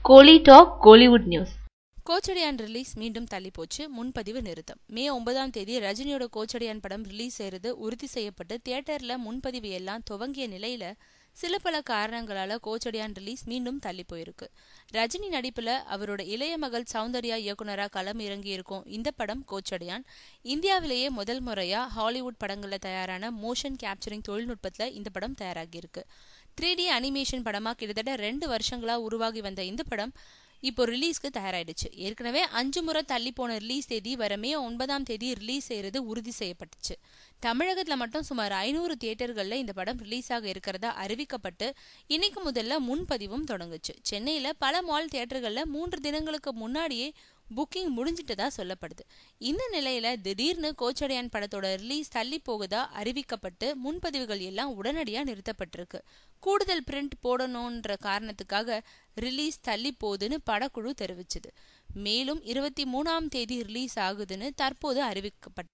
கோலி talk Kollywood news. Kochadaiiyaan release மீண்டும் தள்ளி போச்சு. முன்பதிவு நிறுத்தம். மே 9ஆம் தேதி ரஜினியோட கோச்சடையான் படம் ரிலீஸ் செய்யறது உறுதி செய்யப்பட்டு தியேட்டர்ல முன்பதிவு எல்லாம் துவங்கிய நிலையில சில பல காரணங்களால கோச்சடையான் ரிலீஸ் மீண்டும் தள்ளி போயிருக்கு. ரஜினி நடிப்புல அவரோட இளைய மகள் சௌந்தர்யா இயக்குனரா களம் இறங்கி இருக்கும் இந்த படம் கோச்சடையான் இந்தியாவிலேயே முதல் முறையா ஹாலிவுட் படங்கள்ல தயாரான மோஷன் கேப்சரிங் தொழில்நுட்பத்துல இந்த படம் தயாராகி இருக்கு. 3D அனிமேஷன் படமா கிட்டத்தட்ட 2 வருஷங்களா உருவாகி வந்த இந்த படம் இப்போ ரிலீஸ்க்கு தயாராயிடுச்சு. ஏற்கனவே 5 முறை தள்ளி போன ரிலீஸ் தேதி வர மே 9ஆம் தேதி ரிலீஸ் செய்யறது உறுதி செய்யப்பட்டுச்சு. தமிழகத்துல மட்டும் சுமார் 500 தியேட்டர்கள்ல இந்த படம் ரிலீஸ் ஆக இருக்கிறதா அறிவிக்கப்பட்டு இன்னைக்கு முதல்ல முன்பதிவும் தொடங்குச்சு. சென்னையில பல மால் தியேட்டர்கள்ல 3 தினங்களுக்கு முன்னாடியே புக்கிங் முடிஞ்சிட்டதா சொல்லப்படுது. இந்த நிலையில திடீர்னு கோச்சடையான் படத்தோட ரிலீஸ் தள்ளி போகுதா அறிவிக்கப்பட்டு முன்பதிவுகள் எல்லாம் உடனடியா நிறுத்தப்பட்டிருக்கு. கூடுதல் பிரிண்ட் போடணும்ன்ற காரணத்துக்காக ரிலீஸ் தள்ளி போகுதுன்னு படக்குழு தெரிவிச்சது. மேலும் 23ஆம் தேதி ரிலீஸ் ஆகுதுன்னு தற்போது அறிவிக்கப்பட்டது.